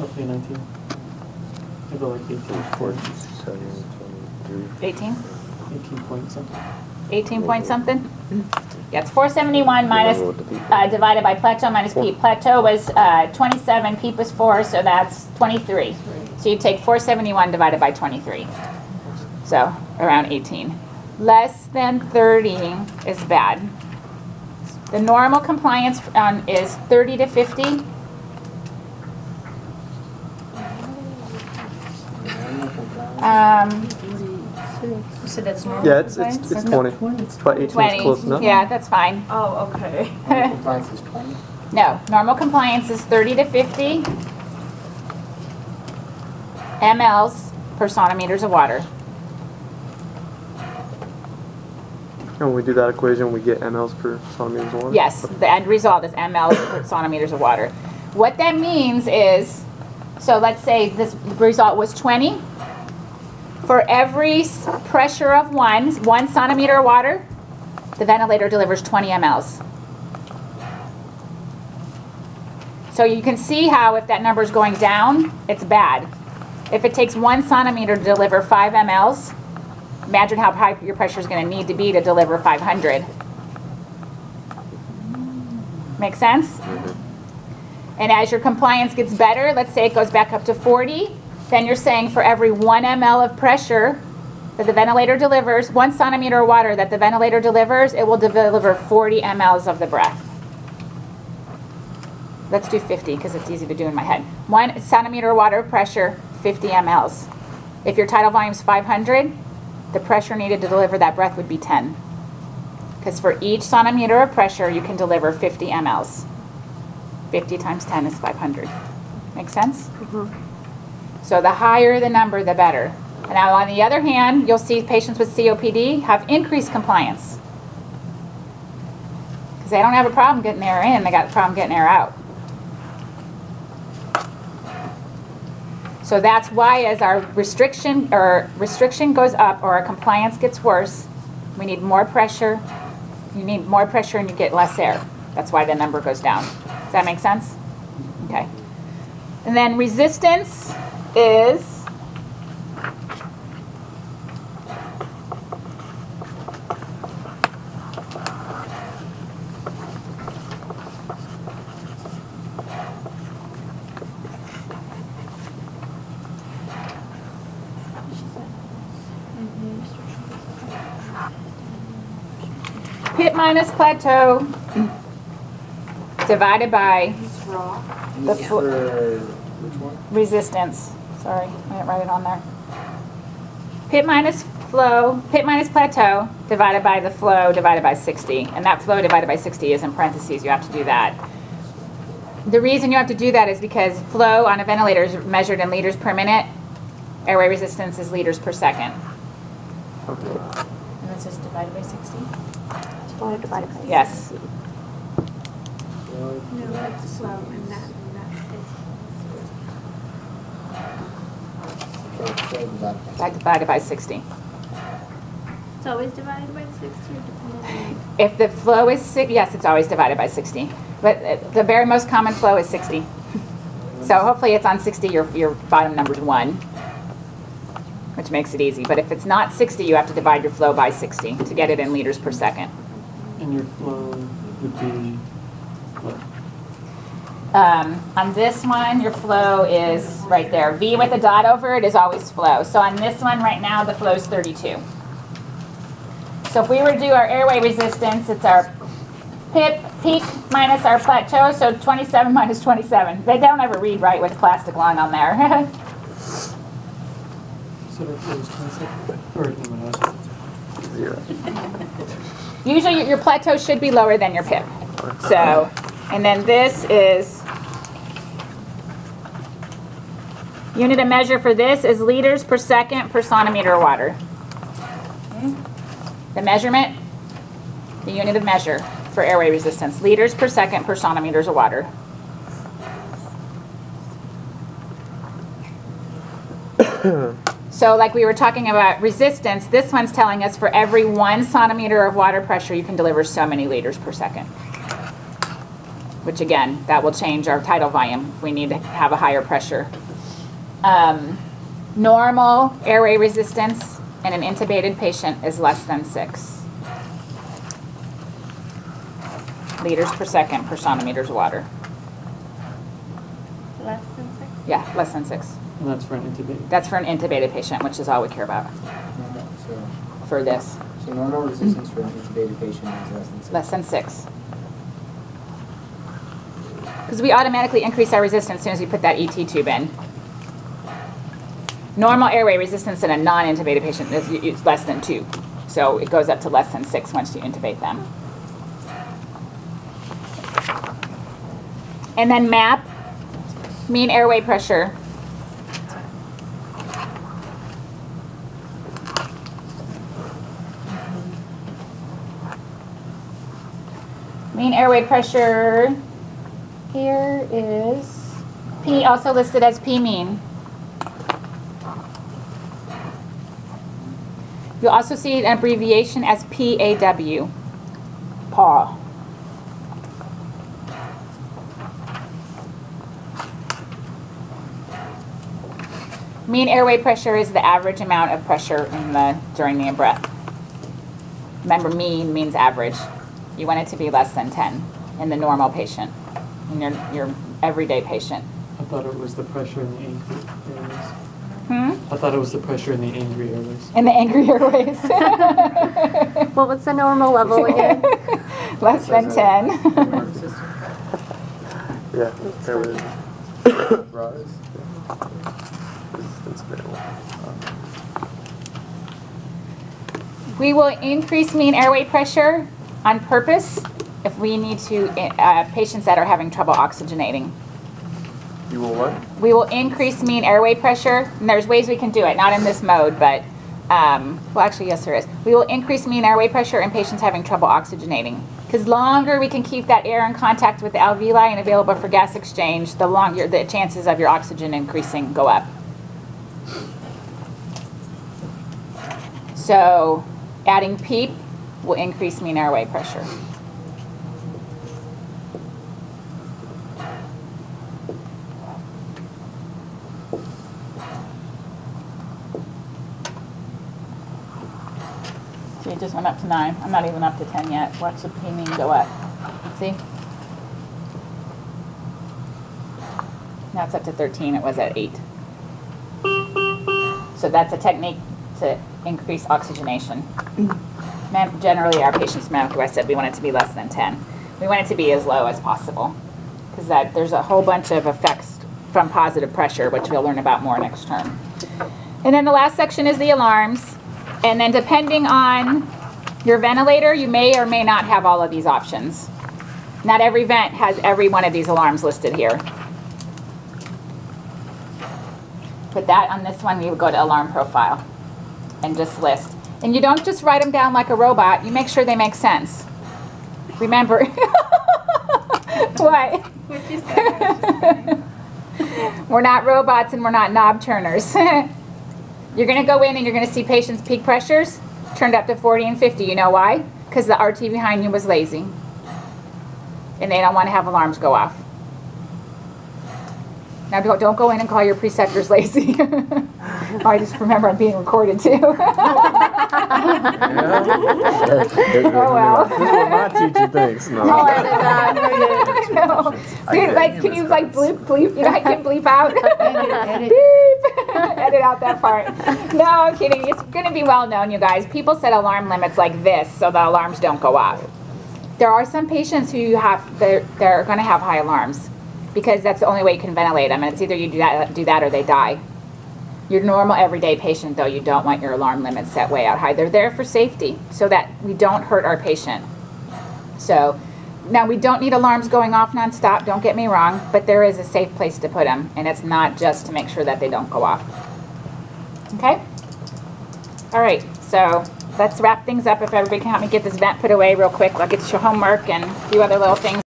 Roughly 19. I go like 18. 18? 18 point something. 18 point something? Yeah, it's 471 minus, divided by plateau minus peep. Plateau was 27, peep was 4, so that's 23. So you take 471 divided by 23. So around 18. Less than 30 is bad. The normal compliance is 30 to 50. So that's normal. Yeah, it's 20. It's about 18 20. is close enough. Yeah, that's fine. Oh, okay. Compliance is 20. No, normal compliance is 30 to 50 mLs per centimeters of water. And when we do that equation, we get mLs per centimeters of water? Yes, the end result is mLs per centimeters of water. What that means is, so let's say this result was 20. For every pressure of 1 centimeter of water, the ventilator delivers 20 mLs. So you can see how if that number is going down, it's bad. If it takes 1 centimeter to deliver 5 mLs, imagine how high your pressure is going to need to be to deliver 500. Make sense? And as your compliance gets better, let's say it goes back up to 40, then you're saying for every 1 ml of pressure that the ventilator delivers, 1 centimeter of water that the ventilator delivers, it will deliver 40 mLs of the breath. Let's do 50 because it's easy to do in my head. 1 centimeter of water pressure, 50 mLs. If your tidal volume is 500, the pressure needed to deliver that breath would be 10. Because for each centimeter of pressure, you can deliver 50 mLs. 50 times 10 is 500. Make sense? Mm-hmm. So the higher the number, the better. And now on the other hand, you'll see patients with COPD have increased compliance. Because they don't have a problem getting air in, they got a problem getting air out. So that's why as our restriction goes up or our compliance gets worse, we need more pressure. You need more pressure and you get less air. That's why the number goes down. Does that make sense? Okay. And then resistance is pit minus plateau divided by the resistance. Sorry, I didn't write it on there. Pit minus plateau divided by the flow divided by 60. And that flow divided by 60 is in parentheses. You have to do that. The reason you have to do that is because flow on a ventilator is measured in liters per minute. Airway resistance is liters per second. And that's just divided by 60? Divided by 60. Yes. No, that's flow and that is. That divided by 60. It's always divided by 60 or depending on... If the flow is 60, yes, it's always divided by 60. But the very most common flow is 60. So hopefully it's on 60, your bottom number is 1, which makes it easy. But if it's not 60, you have to divide your flow by 60 to get it in liters per second. And your flow would be what? On this one, your flow is right there. V with a dot over it is always flow. So on this one right now, the flow is 32. So if we were to do our airway resistance, it's our peak minus our plateau, so 27 minus 27. They don't ever read right with plastic lung on there. So that flow is 27? Or no, that's 0. Usually your plateau should be lower than your pip. So, and then this is, unit of measure for this is liters per second per centimeter of water. Okay. The measurement, the unit of measure for airway resistance, liters per second per centimeters of water. So like we were talking about resistance, this one's telling us for every 1 centimeter of water pressure, you can deliver so many liters per second. which again, that will change our tidal volume if we need to have a higher pressure. Normal airway resistance in an intubated patient is less than 6 liters per second per centimeters of water. Less than 6? Yeah, less than 6. And that's for an intubated. That's for an intubated patient, which is all we care about Normal, for this. so normal resistance for an intubated patient is less than 6. Less than 6. Because we automatically increase our resistance as soon as we put that ET tube in. Normal airway resistance in a non-intubated patient is less than 2. So it goes up to less than 6 once you intubate them. And then MAP, mean airway pressure. Mean airway pressure here is P, also listed as P mean. You'll also see an abbreviation as PAW, PAW. Mean airway pressure is the average amount of pressure during the in-breath. Remember, mean means average. You want it to be less than 10 in the normal patient, in your everyday patient. I thought it was the pressure in the angry airways. Hmm? I thought it was the pressure in the angry airways. In the angry airways. What was the normal level again? Less than 10. Yeah, there was Rise. resistance variable. We will increase mean airway pressure on purpose if we need to, patients that are having trouble oxygenating. You will what? We will increase mean airway pressure, and there's ways we can do it, not in this mode, but, well actually yes there is. We will increase mean airway pressure in patients having trouble oxygenating. Because longer we can keep that air in contact with the alveoli and available for gas exchange, the longer the chances of your oxygen increasing go up. So adding PEEP will increase mean airway pressure. See, it just went up to 9. I'm not even up to 10 yet. Watch the P mean go up. See? Now it's up to 13. It was at 8. So that's a technique to increase oxygenation. Generally, our patients medically, I said we want it to be less than 10. We want it to be as low as possible because there's a whole bunch of effects from positive pressure, which we'll learn about more next term. And then the last section is the alarms. And then depending on your ventilator, you may or may not have all of these options. Not every vent has every one of these alarms listed here. Put that on this one, you would go to alarm profile and just list. And you don't just write them down like a robot, you make sure they make sense. Remember, what? What'd you say? We're not robots and we're not knob turners. You're going to go in and you're going to see patients' peak pressures turned up to 40 and 50. You know why? Because the RT behind you was lazy. And they don't want to have alarms go off. Now don't go in and call your preceptors lazy. I just remember I'm being recorded too. Oh well. This is what my teacher thinks. No. I'll edit that. No. Dude, like, can you like bleep? You know, I can bleep out. Edit. Beep. Edit out that part. No, I'm kidding. It's going to be well known, you guys. People set alarm limits like this so the alarms don't go off. There are some patients who they're going to have high alarms because that's the only way you can ventilate them, and it's either you do that or they die. Your normal everyday patient, though, you don't want your alarm limits set way out high. They're there for safety so that we don't hurt our patient. So now we don't need alarms going off nonstop, don't get me wrong, but there is a safe place to put them, and it's not just to make sure that they don't go off. Okay? All right, so let's wrap things up. If everybody can help me get this vent put away real quick, I'll get you homework and a few other little things.